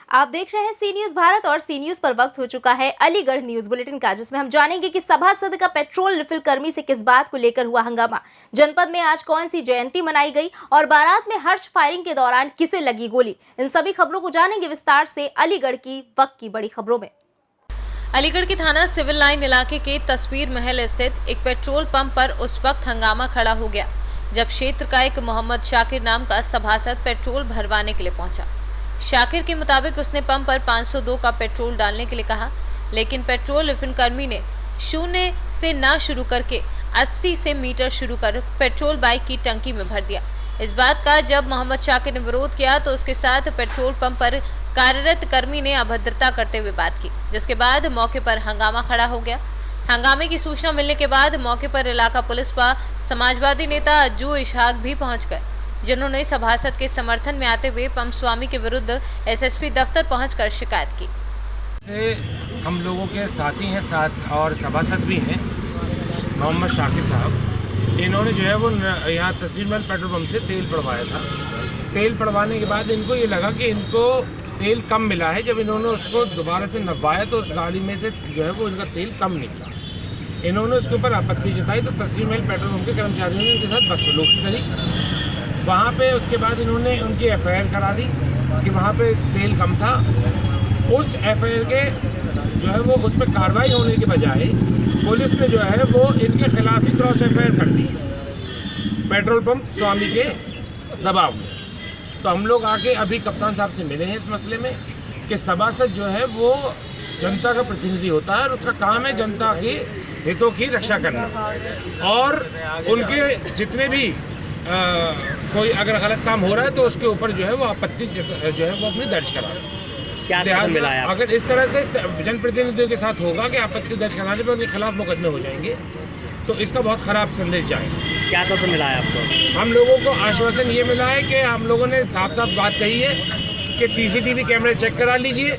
आप देख रहे हैं सी न्यूज भारत और सी न्यूज पर वक्त हो चुका है अलीगढ़ न्यूज बुलेटिन का, जिसमें हम जानेंगे कि सभासद का पेट्रोल रिफिल कर्मी से किस बात को लेकर हुआ हंगामा, जनपद में आज कौन सी जयंती मनाई गई और बारात में हर्ष फायरिंग के दौरान किसे लगी गोली। इन सभी खबरों को जानेंगे विस्तार से अलीगढ़ की वक्त की बड़ी खबरों में। अलीगढ़ के थाना सिविल लाइन इलाके के तस्वीर महल स्थित एक पेट्रोल पंप पर उस वक्त हंगामा खड़ा हो गया जब क्षेत्र का एक मोहम्मद शाकिर नाम का सभासद पेट्रोल भरवाने के लिए पहुंचा। शाकिर के मुताबिक उसने पंप पर 502 का पेट्रोल डालने के लिए कहा, लेकिन पेट्रोल रिफिल कर्मी ने 0 से ना शुरू करके 80 से मीटर शुरू कर पेट्रोल बाइक की टंकी में भर दिया। इस बात का जब मोहम्मद शाकिर ने विरोध किया तो उसके साथ पेट्रोल पंप पर कार्यरत कर्मी ने अभद्रता करते हुए बात की, जिसके बाद मौके पर हंगामा खड़ा हो गया। हंगामे की सूचना मिलने के बाद मौके पर इलाका पुलिस व समाजवादी नेता अज्जू इशहाक भी पहुंच गए, जिन्होंने सभासद के समर्थन में आते हुए पंप स्वामी के विरुद्ध एसएसपी दफ्तर पहुंचकर शिकायत की। हम लोगों के साथी हैं साथ और सभासद भी हैं मोहम्मद शाकिर साहब। इन्होंने जो है वो यहाँ तस्वीर महल पेट्रोल पंप से तेल पड़वाया था। तेल पड़वाने के बाद इनको ये लगा कि इनको तेल कम मिला है। जब इन्होंने उसको दोबारा से नपवाया तो उस गाड़ी में से जो है वो इनका तेल कम निकला। इन्होंने उसके ऊपर आपत्ति जताई तो तस्वीर महल पेट्रोल पंप के कर्मचारियों ने इनके साथ बदसलूकी करी। वहाँ पे उसके बाद इन्होंने उनकी FIR करा दी कि वहाँ पे तेल कम था। उस FIR के जो है वो उस पर कार्रवाई होने के बजाय पुलिस ने जो है वो इनके खिलाफ ही क्रॉस FIR कर दी पेट्रोल पंप स्वामी के दबाव में। तो हम लोग आके अभी कप्तान साहब से मिले हैं इस मसले में कि सभासद जो है वो जनता का प्रतिनिधि होता है और उसका काम है जनता के हितों की रक्षा करना, और उनके जितने भी कोई अगर गलत काम हो रहा है तो उसके ऊपर जो है वो आपत्ति जो है वो अपनी दर्ज करा। क्या मिला है? अगर इस तरह से जनप्रतिनिधियों के साथ होगा कि आपत्ति दर्ज कराने पर उनके खिलाफ मुकदमे हो जाएंगे तो इसका बहुत खराब संदेश जाएगा। क्या शासन मिला है आपको? हम लोगों को आश्वासन ये मिला है कि हम लोगों ने साफ साफ बात कही है कि CCTV कैमरे चेक करा लीजिए।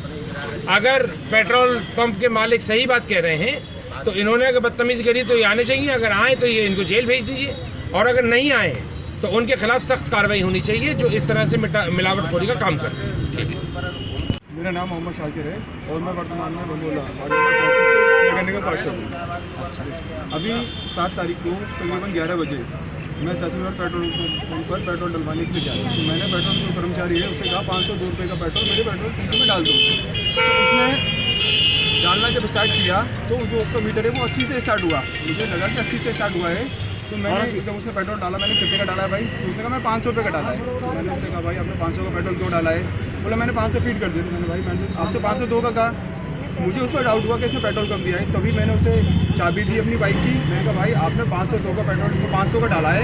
अगर पेट्रोल पंप के मालिक सही बात कह रहे हैं तो इन्होंने अगर बदतमीजी करी तो ये आने चाहिए। अगर आए तो ये इनको जेल भेज दीजिए, और अगर नहीं आए तो उनके खिलाफ सख्त कार्रवाई होनी चाहिए जो इस तरह से मिलावटखोरी का काम कर रहे हैं। ठीक है। मेरा नाम मोहम्मद शाकिर है और मैं वर्तमान में बंदोला मैकेनिकल पार्षद हूँ। अभी 7 तारीख को तकरीबन 11 बजे मैं तस्वीर महल पेट्रोल पंप पर पेट्रोल डलवाने के लिए गया। तो मैंने पेट्रोल जो कर्मचारी है उससे कहा 502 रुपये का पेट्रोल मेरे पेट्रोल टंकी में डाल दो। तो उसने डालना जब स्टार्ट किया तो जो उसका मीटर है वो 80 से स्टार्ट हुआ। मुझे लगा कि 80 से स्टार्ट हुआ है। तो मैंने जब उसने पेट्रोल डाला, मैंने कितने का डाला है भाई? तो उसने कहा मैं 500 रुपये का डाला है। तो मैंने उससे कहा भाई आपने 500 का पेट्रोल क्यों डाला है? बोला मैंने 500 फीट कर दिया। तो मैंने भाई मैंने आपसे 502 का कहा। मुझे उस पर डाउट हुआ कि इसने पेट्रोल कम दिया है। तभी मैंने उसे चाबी दी अपनी बाइक की। मैंने कहा भाई आपने 502 का पेट्रोल 500 का डाला है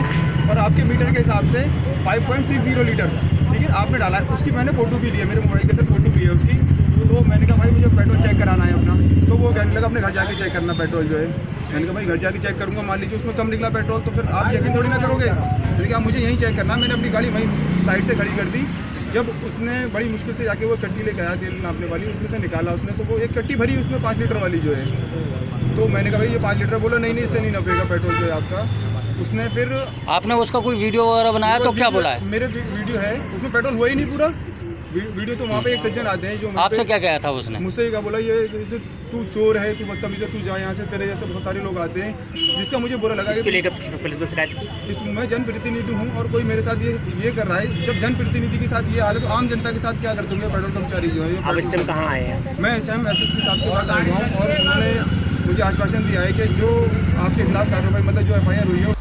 और आपके मीटर के हिसाब से 5.60 लीटर, ठीक है, आपने डाला है। उसकी मैंने फ़ोटो भी ली है, मेरे मोबाइल के अंदर फ़ोटो भी है उसकी। तो मैंने कहा भाई मुझे पेट्रोल चेक कराना है अपना। तो वो कहने लगा अपने घर जाके चेक करना पेट्रोल जो है। मैंने कहा भाई घर जाके चेक करूँगा, मान लीजिए उसमें कम निकला पेट्रोल तो फिर आप यकीन थोड़ी ना करोगे। मैंने कहा मुझे यहीं चेक करना। मैंने अपनी गाड़ी वहीं साइड से खड़ी कर दी। जब उसने बड़ी मुश्किल से जाके वो कट्टी लेके आया तेल नापने वाली, उसमें से निकाला उसने, तो वो एक कट्टी भरी उसमें 5 लीटर वाली जो है। तो मैंने कहा भाई ये 5 लीटर। बोला नहीं इससे नहीं नपेगा पेट्रोल जो है आपका। उसने फिर आपने उसका कोई वीडियो वगैरह बनाया तो क्या बोला है? मेरे वीडियो है, उसमें पेट्रोल हुआ ही नहीं पूरा वीडियो। तो वहाँ पे एक सज्जन आते हैं जो आपसे क्या कहा था उसने? मुझसे क्या बोला, ये तू चोर है, तू बदतमीज है, तू जा यहाँ से, तेरे जैसे बहुत सारे लोग आते हैं। जिसका मुझे बुरा लगा कि मैं जनप्रतिनिधि हूँ और कोई मेरे साथ ये कर रहा है। जब जनप्रतिनिधि के साथ ये हाल है तो आम जनता के साथ क्या करते होंगे पेट्रोल कर्मचारी जो है। आप इस टाइम कहाँ आए हैं? मैं स्वयं SSP साहब के पास आया हूँ और उन्होंने मुझे आश्वासन दिया है कि जो आपके खिलाफ कार्रवाई मतलब जो FIR हुई है।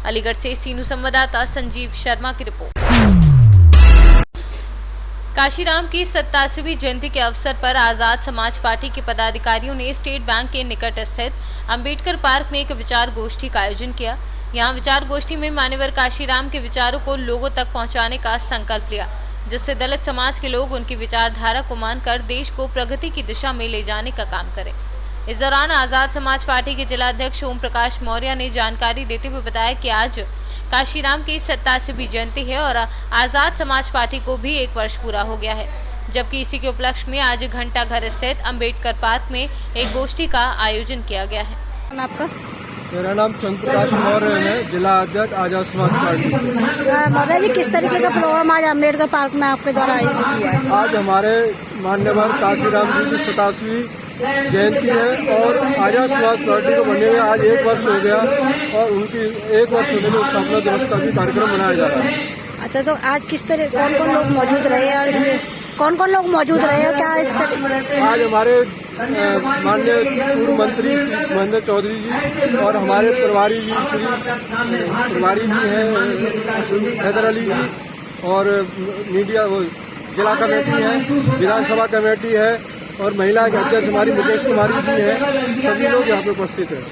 अलीगढ़ से सीनू संवाददाता संजीव शर्मा की रिपोर्ट। काशीराम की 87वीं जयंती के अवसर पर आजाद समाज पार्टी के पदाधिकारियों ने स्टेट बैंक के निकट स्थित अंबेडकर पार्क में एक विचार गोष्ठी का आयोजन किया। यहां विचार गोष्ठी में मान्यवर काशीराम के विचारों को लोगों तक पहुंचाने का संकल्प लिया, जिससे दलित समाज के लोग उनकी विचारधारा को मानकर देश को प्रगति की दिशा में ले जाने का काम करें। इस दौरान आजाद समाज पार्टी के जिला अध्यक्ष ओम प्रकाश मौर्य ने जानकारी देते हुए बताया कि आज काशीराम की 87वीं जयंती है और आजाद समाज पार्टी को भी 1 वर्ष पूरा हो गया है, जबकि इसी के उपलक्ष्य में आज घंटा घर स्थित अंबेडकर पार्क में एक गोष्ठी का आयोजन किया गया है। आपका मेरा नाम चंद्रप्रकाश मौर्य है, जिला अध्यक्ष आजाद समाज पार्टी। मौर्य जी, किस तरीके का प्रोग्राम आज अम्बेडकर पार्क में आपके द्वारा आयोजित किया है? आज हमारे मान्यवर काशीराम जी की 87वीं जयंती है और आजाद समाज पार्टी को बने हुए आज 1 वर्ष हो गया और उनकी 1 वर्ष होने में स्थापना दिवस का भी कार्यक्रम मनाया जा रहा है। अच्छा, तो आज किस तरह कौन कौन लोग मौजूद रहे और कौन लोग मौजूद रहे और क्या इस तरह? आज हमारे माननीय पूर्व मंत्री महेंद्र चौधरी जी और हमारे प्रभारी जी हैं हैदर अली जी और मीडिया जिला कमेटी है, विधानसभा कमेटी है और महिला के अध्यक्ष हमारी मुकेश कुमारी जी हैं। सभी लोग यहाँ पे उपस्थित हैं।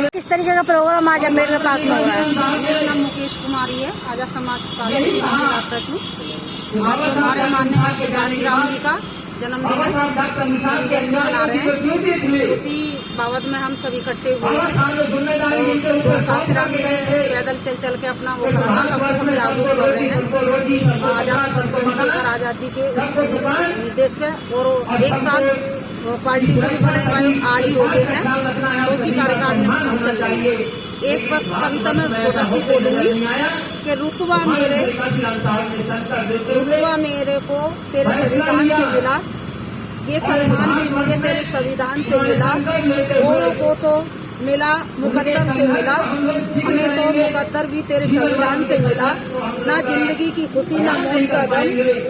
किस तरीके का प्रोग्राम आज अम्बेडकर पार्क में हो रहा है? मेरा नाम मुकेश कुमारी है, आजाद समाज पार्टी की अध्यक्ष हूँ। आज हमारे माननीय काशीराम जी का जन्मदिन मना रहे हैं। इसी बाबत में हम सब इकट्ठे हुए हैं। काशीराम जी पैदल चल के अपना वो सबको जागरूक कर रहे हैं आजाद जी के निर्देश पे, और एक साथ पार्टी आज ही हो गए हैं, तो उसी कार्यकाल में हम चल रहे हैं। एक बस कविता में छोटा सी बोलूंगी कि रुतबा मेरे को तेरे संविधान से मिला, ये सम्मान भी मुझे तेरे संविधान से मिला, औरों को तो मिला मुकद्दर से मिला, हमें तो मुकद्दर भी तेरे संविधान से मिला। ना जिंदगी की खुशी ना मौत का गम,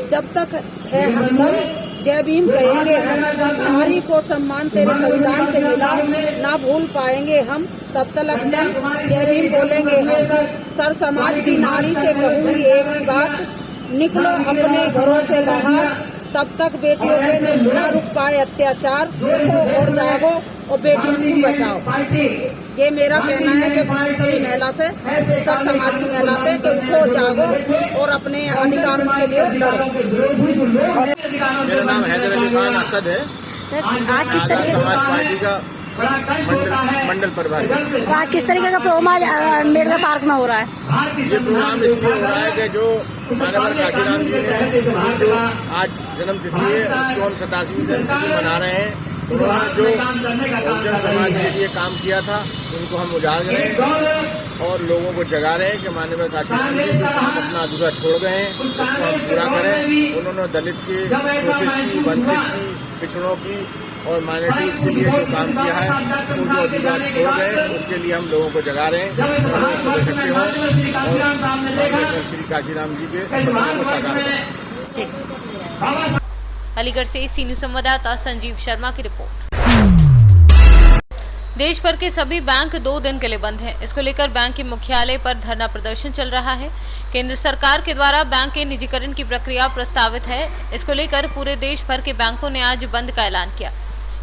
जब तक है हमदम जय भीम कहेंगे हम। नारी को सम्मान तेरे संविधान से मिला, ना भूल पाएंगे हम तब तक जय भीम बोलेंगे हम। सर समाज की नारी से कहूँगी एक ही बात, निकलो अपने घरों से बाहर, तब तक बेटियों पे न रुक पाए अत्याचार, उठो और जागो और बेटियों को बचाओ। ये मेरा कहना है कि सभी महिला से, सब समाज की महिला से कि उठो जागो और अपने अधिकारों के लिए लड़ो। मेरा नाम हैदर अली खान असद है, आज किस तरीके समाज पार्टी का मंडल प्रभारी। आज किस तरीके का प्रोग्राम आज अम्बेडकर पार्क में हो रहा है? ये प्रोग्राम इसलिए हो रहा है कि जो माननीय काशीराम जी ने जो आज जन्म तिथि है उसको हम 87वीं जयंती मना रहे हैं। उन्होंने जो बहुजन समाज के लिए काम किया था उनको हम उजागर रहे हैं और लोगों को जगा रहे हैं कि माननीय काशीराम जी अपना अधूरा छोड़ गए हैं, उसको हम पूरा करें। उन्होंने दलित की, शोषित की, वंचित की, पिछड़ों की और माइनॉरिटीज के लिए जो काम किया है वो जो अधिकार छोड़ गए, उसके लिए हम लोगों को जगा रहे हैं और श्री काशीराम जी के सपनों को साकार करें। अलीगढ़ से सी न्यूज संवाददाता संजीव शर्मा की रिपोर्ट। देश भर के सभी बैंक 2 दिन के लिए बंद हैं। इसको लेकर बैंक के मुख्यालय पर धरना प्रदर्शन चल रहा है। केंद्र सरकार के द्वारा बैंक के निजीकरण की प्रक्रिया प्रस्तावित है। इसको लेकर पूरे देश भर के बैंकों ने आज बंद का ऐलान किया।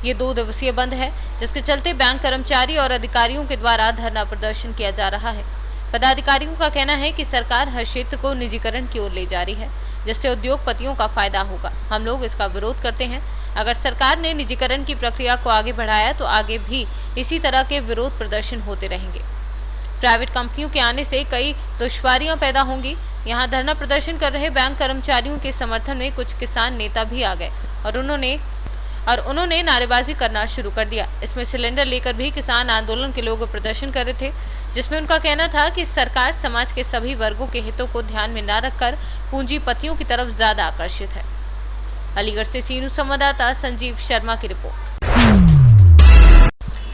ये 2 दिवसीय बंद है, जिसके चलते बैंक कर्मचारी और अधिकारियों के द्वारा धरना प्रदर्शन किया जा रहा है। पदाधिकारियों का कहना है कि सरकार हर क्षेत्र को निजीकरण की ओर ले जा रही है, जिससे उद्योगपतियों का फायदा होगा। हम लोग इसका विरोध करते हैं। अगर सरकार ने निजीकरण की प्रक्रिया को आगे बढ़ाया तो आगे भी इसी तरह के विरोध प्रदर्शन होते रहेंगे। प्राइवेट कंपनियों के आने से कई दुश्वारियां पैदा होंगी। यहां धरना प्रदर्शन कर रहे बैंक कर्मचारियों के समर्थन में कुछ किसान नेता भी आ गए और उन्होंने नारेबाजी करना शुरू कर दिया। इसमें सिलेंडर लेकर भी किसान आंदोलन के लोग प्रदर्शन कर रहे थे, जिसमें उनका कहना था कि सरकार समाज के सभी वर्गों के हितों को ध्यान में न रखकर पूंजीपतियों की तरफ ज्यादा आकर्षित है। अलीगढ़ से सी न्यूज संवाददाता संजीव शर्मा की रिपोर्ट।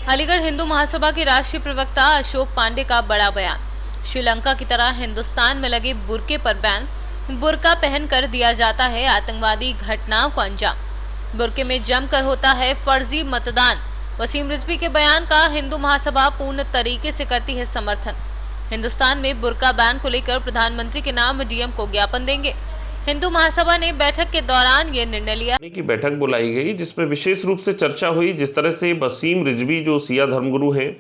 अलीगढ़ हिंदू महासभा के राष्ट्रीय प्रवक्ता अशोक पांडे का बड़ा बयान। श्रीलंका की तरह हिंदुस्तान में लगे बुर्के पर बैन। बुर्का पहनकर दिया जाता है आतंकवादी घटनाओं को अंजाम। बुर्के में जमकर होता है फर्जी मतदान। वसीम रिजवी के बयान का हिंदू महासभा पूर्ण तरीके से करती है समर्थन। हिंदुस्तान में बुर्का बैन को लेकर प्रधानमंत्री के नाम डीएम को ज्ञापन देंगे। हिंदू महासभा ने बैठक के दौरान ये निर्णय लिया की बैठक बुलाई गई, जिसमें विशेष रूप से चर्चा हुई। जिस तरह से वसीम रिजवी जो सिया धर्मगुरु हैं,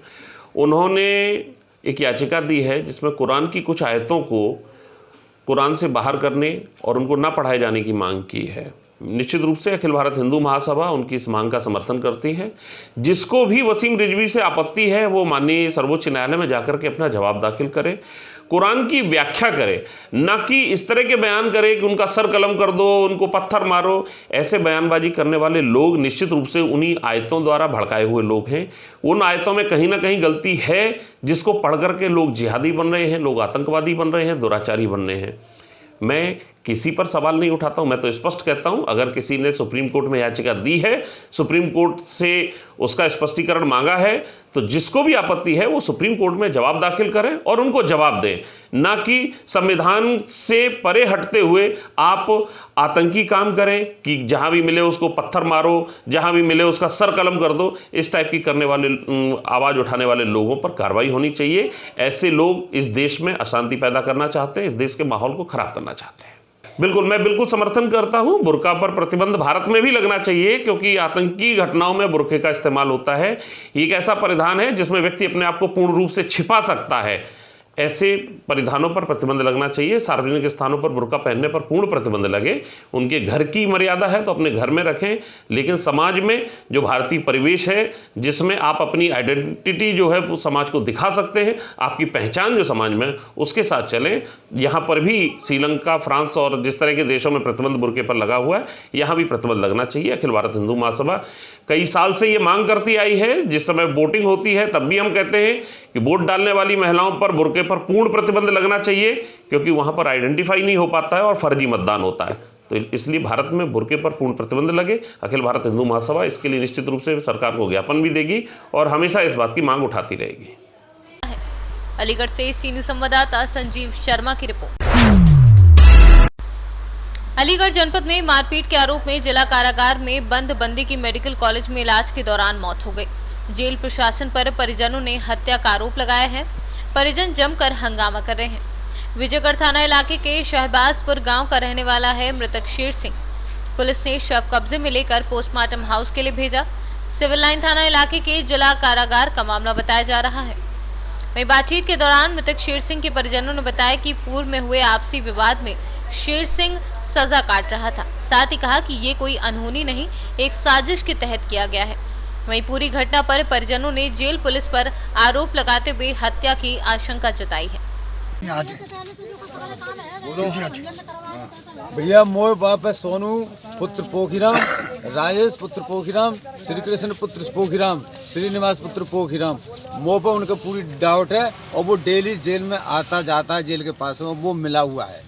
उन्होंने एक याचिका दी है जिसमें कुरान की कुछ आयतों को कुरान से बाहर करने और उनको न पढ़ाए जाने की मांग की है। निश्चित रूप से अखिल भारत हिंदू महासभा उनकी इस मांग का समर्थन करती है। जिसको भी वसीम रिजवी से आपत्ति है वो माननीय सर्वोच्च न्यायालय में जाकर के अपना जवाब दाखिल करे। कुरान की व्याख्या करे, ना कि इस तरह के बयान करे कि उनका सर कलम कर दो, उनको पत्थर मारो। ऐसे बयानबाजी करने वाले लोग निश्चित रूप से उन्हीं आयतों द्वारा भड़काए हुए लोग हैं। उन आयतों में कहीं ना कहीं गलती है, जिसको पढ़ करके लोग जिहादी बन रहे हैं, लोग आतंकवादी बन रहे हैं, दुराचारी बन रहे हैं। मैं किसी पर सवाल नहीं उठाता हूं, मैं तो स्पष्ट कहता हूं, अगर किसी ने सुप्रीम कोर्ट में याचिका दी है, सुप्रीम कोर्ट से उसका स्पष्टीकरण मांगा है, तो जिसको भी आपत्ति है वो सुप्रीम कोर्ट में जवाब दाखिल करें और उनको जवाब दें, ना कि संविधान से परे हटते हुए आप आतंकी काम करें कि जहां भी मिले उसको पत्थर मारो, जहां भी मिले उसका सर कलम कर दो। इस टाइप की करने वाले, आवाज़ उठाने वाले लोगों पर कार्रवाई होनी चाहिए। ऐसे लोग इस देश में अशांति पैदा करना चाहते हैं, इस देश के माहौल को खराब करना चाहते हैं। बिल्कुल, मैं बिल्कुल समर्थन करता हूं, बुर्का पर प्रतिबंध भारत में भी लगना चाहिए, क्योंकि आतंकी घटनाओं में बुर्के का इस्तेमाल होता है। ये एक ऐसा परिधान है जिसमें व्यक्ति अपने आप को पूर्ण रूप से छिपा सकता है। ऐसे परिधानों पर प्रतिबंध लगना चाहिए। सार्वजनिक स्थानों पर बुर्का पहनने पर पूर्ण प्रतिबंध लगे। उनके घर की मर्यादा है तो अपने घर में रखें, लेकिन समाज में जो भारतीय परिवेश है, जिसमें आप अपनी आइडेंटिटी जो है वो समाज को दिखा सकते हैं, आपकी पहचान जो समाज में, उसके साथ चलें। यहाँ पर भी श्रीलंका, फ्रांस और जिस तरह के देशों में प्रतिबंध बुर्के पर लगा हुआ है, यहाँ भी प्रतिबंध लगना चाहिए। अखिल भारत हिंदू महासभा कई साल से ये मांग करती आई है। जिस समय वोटिंग होती है तब भी हम कहते हैं कि वोट डालने वाली महिलाओं पर बुर्के पर पूर्ण प्रतिबंध लगना चाहिए, क्योंकि वहाँ पर आइडेंटिफाई नहीं हो पाता है और फर्जी मतदान होता है। तो इसलिए भारत में बुर्के पर पूर्ण प्रतिबंध लगे। अखिल भारत हिंदू महासभा इसके लिए निश्चित रूप से सरकार को ज्ञापन भी देगी और हमेशा इस बात की मांग उठाती रहेगी। अलीगढ़ से सी न्यूज़ संवाददाता संजीव शर्मा की रिपोर्ट। अलीगढ़ जनपद में मारपीट के आरोप में जिला कारागार में बंद बंदी की मेडिकल कॉलेज में इलाज के दौरान मौत हो गई। जेल प्रशासन पर परिजनों ने हत्या का आरोप लगाया है। परिजन जमकर हंगामा कर रहे हैं। विजयगढ़ थाना इलाके के शहबाजपुर गांव का रहने वाला है मृतक शेर सिंह। पुलिस ने शव कब्जे में लेकर पोस्टमार्टम हाउस के लिए भेजा। सिविल लाइन थाना इलाके के जिला कारागार का मामला बताया जा रहा है। वहीं बातचीत के दौरान मृतक शेर सिंह के परिजनों ने बताया कि पूर्व में हुए आपसी विवाद में शेर सिंह सजा काट रहा था। साथ ही कहा कि ये कोई अनहोनी नहीं, एक साजिश के तहत किया गया है। वहीं पूरी घटना पर परिजनों ने जेल पुलिस पर आरोप लगाते हुए हत्या की आशंका जताई है। भैया मोर बाप है सोनू पुत्र पोखीराम, राजेश पुत्र पोखीराम, श्री कृष्ण पुत्र पोखीराम, श्रीनिवास पुत्र पोखीराम। मोह पर उनका पूरी डाउट है और वो डेली जेल में आता जाता है। जेल के पास में वो मिला हुआ है।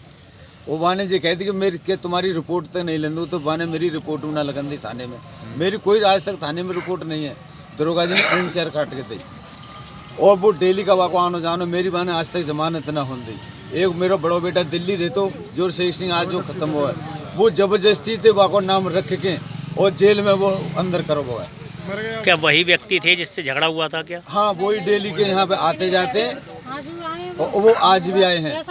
वो वाने जी कहती कि मेरी के तुम्हारी रिपोर्ट तक नहीं लेंदू, तो वाने मेरी रिपोर्ट ना लगन दी थाने में। मेरी कोई आज तक थाने में रिपोर्ट नहीं है। दरोगा जी ने NCR काट के दी और वो डेली का वाको आनो जानो, मेरी बाने आज तक जमानत ना हों दी। एक मेरा बड़ो बेटा दिल्ली रहतो जो शेर सिंह आज जो खत्म हुआ है, वो जबरदस्ती थे वाको नाम रख के और जेल में वो अंदर करो हुआ है। क्या वही व्यक्ति थे जिससे झगड़ा हुआ था क्या? हाँ, वही डेली के यहाँ पे आते जाते हैं और वो आज भी आए हैं।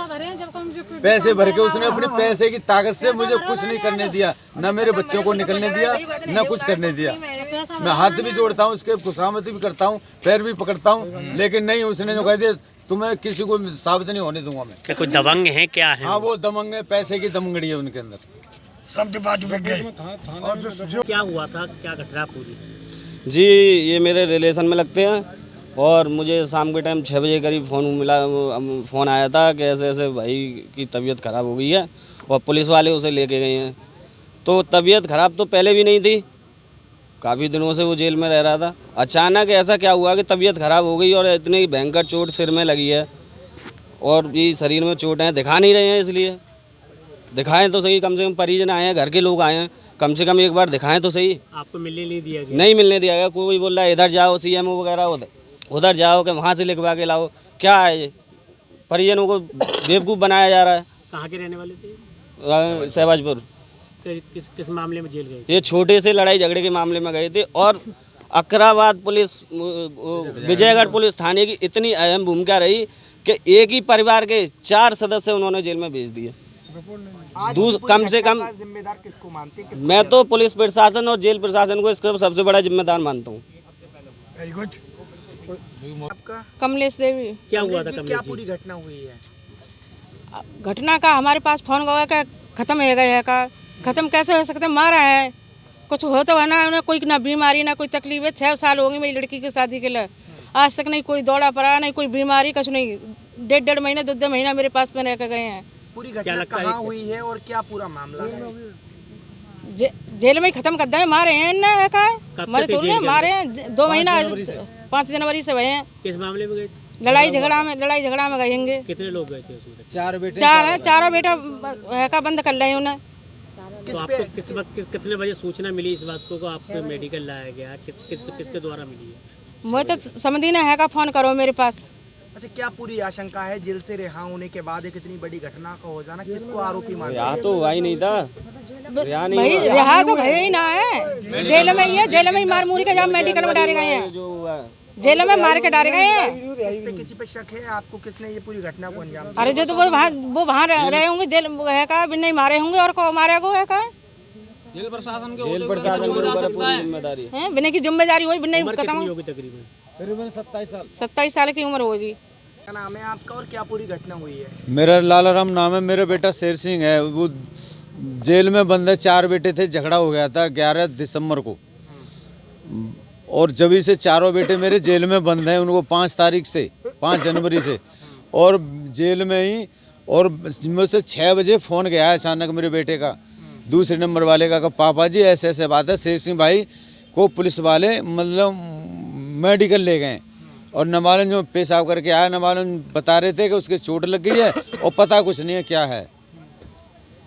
पैसे भर के उसने अपने पैसे की ताकत से मुझे कुछ नहीं करने दिया, न मेरे बच्चों को निकलने दिया, न कुछ करने दिया। मैं हाथ भी जोड़ता हूँ, उसके खुशामती भी करता हूँ, पैर भी पकड़ता हूँ, लेकिन नहीं, उसने जो कह दिया तुम्हें किसी को साबित नहीं होने दूंगा मैं। क्या कोई दबंग है क्या है? हाँ, वो दबंग है, पैसे की दमंगड़ी है उनके अंदर। सब बात बिक गए। क्या हुआ था, क्या घटना पूरी? जी, ये मेरे रिलेशन में लगते हैं और मुझे शाम के टाइम 6 बजे करीब फ़ोन आया था कि ऐसे ऐसे भाई की तबीयत ख़राब हो गई है और पुलिस वाले उसे लेके गए हैं। तो तबीयत ख़राब तो पहले भी नहीं थी, काफ़ी दिनों से वो जेल में रह रहा था। अचानक ऐसा क्या हुआ कि तबीयत ख़राब हो गई और इतनी भयंकर चोट सिर में लगी है और भी शरीर में चोट है। दिखा नहीं रहे हैं, इसलिए दिखाएं तो सही, कम से कम परिजन आए हैं, घर के लोग आए हैं, कम से कम एक बार दिखाएं तो सही। आपको मिलने नहीं दिया गया? नहीं मिलने दिया गया। कोई बोल रहा है इधर जाओ, CMO वगैरह उधर जाओ कि वहाँ से लिखवा के लाओ। क्या है ये? परिजनों को बेवकूफ़ बनाया जा रहा है। कहाँ के रहने वाले थे? शहबाजपुर। किस मामले में जेल गए? ये छोटे से लड़ाई झगड़े के मामले में गए थे और अकराबाद पुलिस, विजयगढ़ पुलिस थाने की इतनी अहम भूमिका रही कि एक ही परिवार के 4 सदस्य उन्होंने जेल में भेज दिए। कम से कम जिम्मेदार किसको मानते हैं? मैं तो पुलिस प्रशासन और जेल प्रशासन को इसका सबसे बड़ा जिम्मेदार मानता हूँ। Very good. आपका कमलेश देवी। क्या हुआ था? क्या पूरी घटना हुई है? घटना का हमारे पास फोन गया का खत्म हो गया है का खत्म कैसे हो सकता है? मारा है, कुछ हो तो है ना, उन्हें कोई ना बीमारी ना कोई तकलीफ है। 6 साल हो गए मेरी लड़की की शादी के लिए आज तक नहीं कोई दौड़ा पड़ा, नहीं कोई बीमारी, कुछ नहीं। 1.5 महीना 2 महीना मेरे पास में रह कर गए हैं। पूरी घटना कहाँ हुई है और क्या पूरा मामला है? जेल में ही खत्म कर दे, मारे हैं ना है का मरे थोड़ी ना, मारे हैं 2 महीना 5 जनवरी से भए हैं। किस मामले में गए? लड़ाई झगड़ा में गएंगे। कितने लोग गए थे उसमें? 4 बेटे, 4 है, चारों बेटा है का बंद कर रहे हैं उन्हें। तो आपको किस वक्त कितने बजे सूचना मिली इस बात को आपको मेडिकल लाया गया? किसके द्वारा मिली है? मुझे तो समझी ना है का फोन करो मेरे पास। अच्छा, क्या पूरी आशंका है जेल से रिहा होने के बाद एक इतनी बड़ी घटना का हो जाना? किसको आरोपी मानते हैं? यहाँ तो हुआ ही नहीं था, भाई रिहा तो भैया ही ना है, जेल में ही है। जेल में ही मार मूरी के जब मेडिकल में डाले गए हैं, जो हुआ जेल में मार के डाले गए हैं। किसी पे शक है आपको? किसने ये पूरी घटना को अंजाम दिया? अरे जो तो वो वहाँ रहे होंगे, जेल है का भी नहीं मारे होंगे, और को मारे को है का जेल प्रशासन के ऊपर पूरी जिम्मेदारी है। बिना की जिम्मेदारी हुई, बिना खत्म। होगी तकरीबन 27 साल की उम्र होगी। क्या नाम है आपका और क्या पूरी घटना हुई है? मेरा लालाराम नाम है, मेरा बेटा शेर सिंह है। वो जेल में बंद है, 4 बेटे थे, झगड़ा हो गया था 11 दिसंबर को, और जब से चारों बेटे मेरे जेल में बंद हैं। उनको 5 जनवरी से और जेल में ही, और मुझसे 6 बजे फ़ोन गया है अचानक मेरे बेटे का, दूसरे नंबर वाले का, पापा जी ऐसे ऐसे बात है, शेर सिंह भाई को पुलिस वाले मतलब मेडिकल ले गए, और न मालूम जो पेशाब करके आया, न मालूम बता रहे थे कि उसके चोट लग गई है और पता कुछ नहीं है क्या है।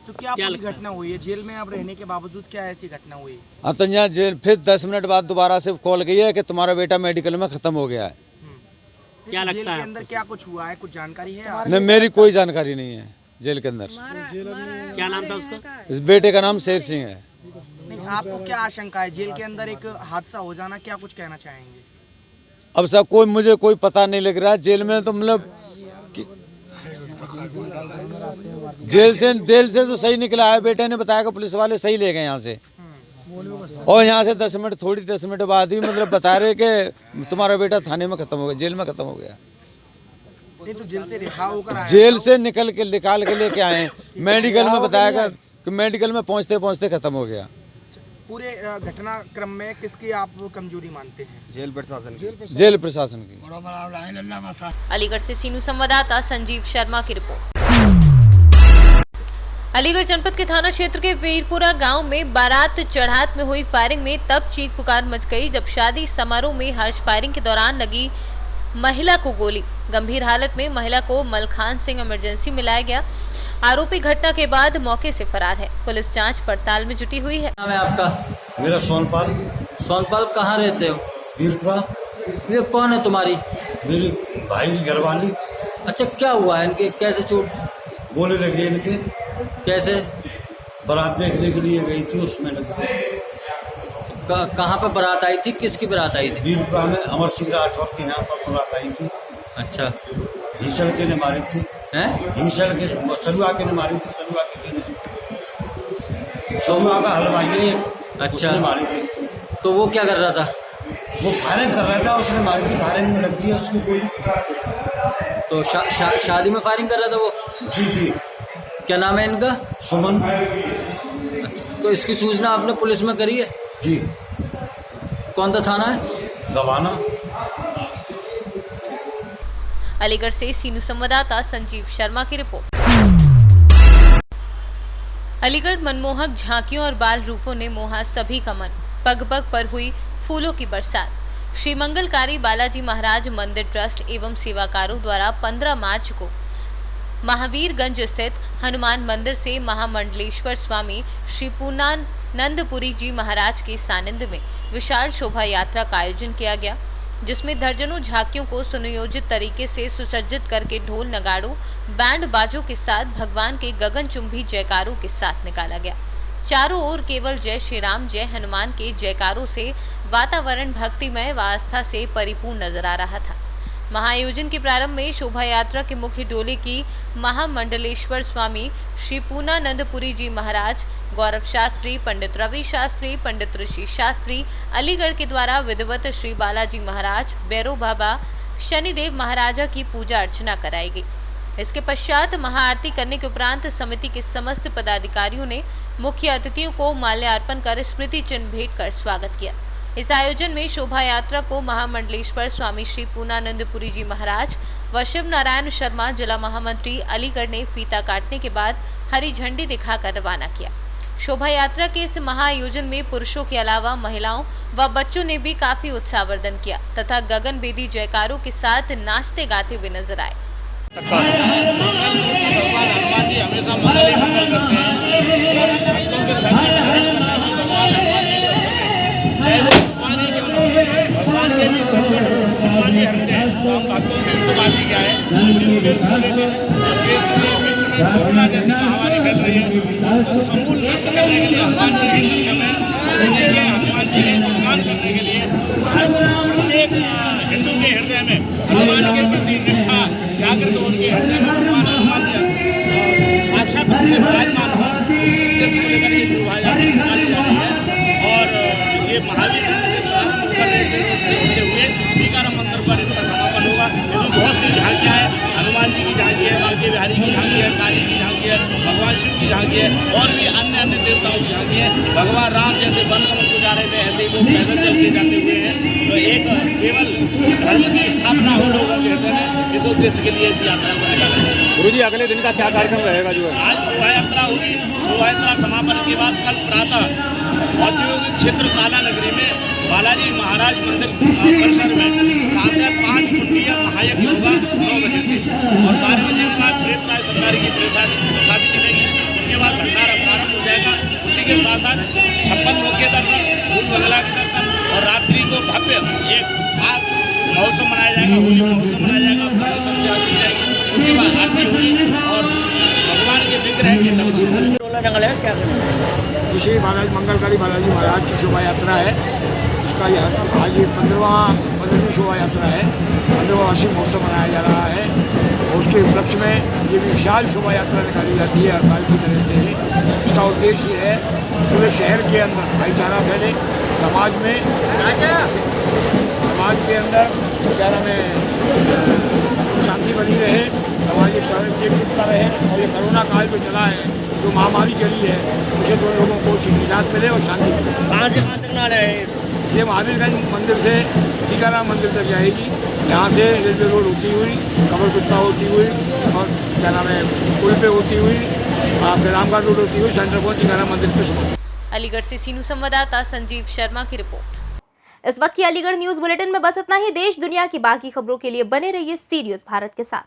तो क्या पूरी घटना हुई है? जेल में आप रहने के बावजूद क्या ऐसी घटना हुई? अब तो यहाँ जेल फिर 10 मिनट बाद दोबारा से कॉल गई है कि तुम्हारा बेटा मेडिकल में ख़त्म हो गया है। क्या लगता है जेल के अंदर क्या कुछ हुआ है? कुछ जानकारी है? नहीं, मेरी कोई जानकारी नहीं है जेल के अंदर। क्या नाम था उसका? इस बेटे का नाम शेर सिंह है। नहीं, आपको क्या आशंका है? जेल के अंदर एक हादसा हो जाना, क्या कुछ कहना चाहेंगे? अब सब मुझे कोई पता नहीं लग रहा है जेल में, तो मतलब जेल से तो सही निकला है। बेटे ने बताया कि पुलिस वाले सही ले गए यहाँ से, और यहाँ से 10 मिनट बाद ही मतलब बता रहे कि तुम्हारा बेटा थाने में खत्म हो गया, जेल में खत्म हो गया। नहीं तो जेल से रिहा होकर जेल से निकाल के लेके आए, मेडिकल में बताया कि मेडिकल में पहुँचते पहुँचते खत्म हो गया। पूरे घटनाक्रम में किसकी आप कमजोरी मानते हैं? जेल प्रशासन की। अलीगढ़ से सीनू संवाददाता संजीव शर्मा की रिपोर्ट। अलीगढ़ जनपद के थाना क्षेत्र के वीरपुरा गांव में बारात चढ़ात में हुई फायरिंग में तब चीख पुकार मच गई जब शादी समारोह में हर्ष फायरिंग के दौरान लगी महिला को गोली। गंभीर हालत में महिला को मलखान सिंह इमरजेंसी में लाया गया। आरोपी घटना के बाद मौके से फरार है। पुलिस जांच पड़ताल में जुटी हुई है। नाम है आपका? मेरा सोनपाल। सोनपाल, कहाँ रहते हो? वीरपुरा। ये कौन है तुम्हारी? मेरी भाई की घरवाली। अच्छा, क्या हुआ है इनके? कैसे चोट? गोली लगी इनके। कैसे? बारात देखने के लिए गई थी, उसमें लगी। कहाँ पे बारात आई थी? किसकी बारात आई थी? वीरपुरा में अमर सिंह राठौर के यहाँ पर बारात आई थी। अच्छा, हिसल के ने मारी थी। हिसल के सरुआ के ने मारी थी। सरुआ का हलवाई। अच्छा, मारी थी। तो वो क्या कर रहा था? वो फायरिंग कर रहा था, उसने मारी थी। फायरिंग में लग गई है उसकी गोली। तो शादी में फायरिंग कर रहा था वो? जी। क्या नाम है इनका? सुमन। अच्छा, तो इसकी सूचना आपने पुलिस में करी है? जी। कौन सा थाना है? गवाना। अलीगढ़ से सीनू संवाददाता संजीव शर्मा की रिपोर्ट। अलीगढ़ मनमोहक झांकियों और बाल रूपों ने मोहा सभी का मन। पग पग पर हुई फूलों की बरसात। श्री मंगलकारी बालाजी महाराज मंदिर ट्रस्ट एवं सेवाकारों द्वारा 15 मार्च को महावीरगंज स्थित हनुमान मंदिर से महामंडलेश्वर स्वामी श्री पूर्णानंदपुरी जी महाराज के सानिध्य में विशाल शोभा यात्रा का आयोजन किया गया, जिसमें दर्जनों झांकियों को सुनियोजित तरीके से सुसज्जित करके ढोल नगाड़ों बैंड बाजों के साथ भगवान के गगनचुंबी जयकारों के साथ निकाला गया। चारों ओर केवल जय श्री राम जय हनुमान के जयकारों से वातावरण भक्तिमय व आस्था से परिपूर्ण नजर आ रहा था। महाआयोजन के प्रारंभ में शोभा यात्रा के मुख्य डोले की महामंडलेश्वर स्वामी श्री पूर्णानंदपुरी जी महाराज, गौरव शास्त्री, पंडित रवि शास्त्री, पंडित ऋषि शास्त्री, अलीगढ़ के द्वारा विधिवत श्री बालाजी महाराज, भैरव बाबा, शनिदेव महाराजा की पूजा अर्चना कराई गई। इसके पश्चात महाआरती करने के उपरांत समिति के समस्त पदाधिकारियों ने मुख्य अतिथियों को माल्यार्पण कर स्मृति चिन्ह भेंट कर स्वागत किया। इस आयोजन में शोभा यात्रा को महामंडलेश्वर स्वामी श्री पूर्णानंदपुरी जी महाराज व शिव नारायण शर्मा जिला महामंत्री अलीगढ़ ने फीता काटने के बाद हरी झंडी दिखाकर रवाना किया। शोभा यात्रा के इस महाआयोजन में पुरुषों के अलावा महिलाओं व बच्चों ने भी काफी उत्साहवर्धन किया तथा गगन बेदी जयकारों के साथ नाचते गाते हुए नजर आए। भगवान हनुमान जी हमेशा मंगल ही मंगल करते हैं और भक्तों के संकट हरण करने में भगवान हनुमान जी सब चाहे वो भगवान ही क्यों ना भगवान के भी संकट हनुमान जी हरते हैं। तो हम भक्तों की उनको बात ही क्या है उसी उद्देश्य को लेकर देश में विश्व में कोरोना जैसी महामारी फैल रही है उसको समूल नष्ट करने के लिए हनुमान जी ही सक्षम है। सोचेंगे हनुमान जी के गुणगान करने के लिए प्रत्येक हिंदू के हृदय में हनुमान के प्रति निष्ठा जागृत हो उनके हृदय में भगवान हनुमान जी साक्षात रूप से विराजमान हो उस उद्देश्य को लेकर ये शोभा यात्रा निकाली जा रही है। और ये महावीर मंदिर से प्रारंभ होते हुए टीकाराम मंदिर पर इसका समापन होगा। इसमें बहुत सी झांकियाँ हैं, हनुमान जी की झांकी है, बांके बिहारी की झांकी है, काली की झांकी है, भगवान शिव की झांकी है और भी अन्य अन्य देवताओं की झांकी है। भगवान राम जैसे वनगमन को जा रहे थे ऐसे ही वो पैदल चल के जाते हुए हैं। तो एक केवल धर्म की स्थापना हो लोगों के हृदय में, इस उद्देश्य के लिए इस यात्रा को निकाला जाए। गुरु जी अगले दिन का क्या कार्यक्रम रहेगा? जो है आज शोभा यात्रा होगी। शोभा यात्रा समापन के बाद कल प्रातः औद्योगिक क्षेत्र काला नगरी में बालाजी महाराज मंदिर परिसर में प्रातः 5 कुंडीय महायज्ञ होगा 9 बजे से और 12 बजे के बाद प्रेतराज सरकारी की प्रसादी चलेगी। उसके बाद भंडारा प्रारंभ हो जाएगा। उसी के साथ साथ 56 लोक के दर्शन, फूल बंगला के दर्शन और रात्रि को भव्य एक आग महोत्सव मनाया जाएगा, होली महोत्सव मनाया जाएगा, पूरी संध्या की जाएगी। उसके बाद आरती होगी और भगवान के विग्रह के दर्शन होंगे। जंगल है क्या श्री बालाजी मंगलकारी बालाजी महाराज की शोभा यात्रा है। उसका आज ये 15वीं शोभा यात्रा है। 15वां वार्षिक महोत्सव मनाया जा रहा है और उसके उपलक्ष्य में ये भी विशाल शोभा यात्रा निकाली जाती है हर साल की तरह से ही। इसका उद्देश्य है पूरे शहर के अंदर भाईचारा फैले, समाज के अंदर क्या नाम है शांति बनी रहे, समाज एकजुटता रहे और ये कोरोना काल जो चला है, जो महामारी चली है, उसे तो लोगों को निजात मिले और शांति मिले। कहाँ से कहाँ तक ना रहे? ये महावीरगंज मंदिर से टीकाराम मंदिर तक जाएगी। यहाँ से रेलवे रोड होती हुई, कमरकुत्ता होती हुई और क्या नाम है पुल पे होती हुई, फिर रामगढ़ रोड होती हुई सेंटर पहुँच टीकाराम मंदिर पे। अलीगढ़ से सीनू संवाददाता संजीव शर्मा की रिपोर्ट। इस वक्त की अलीगढ़ न्यूज बुलेटिन में बस इतना ही। देश दुनिया की बाकी खबरों के लिए बने रहिए सी न्यूज़ भारत के साथ।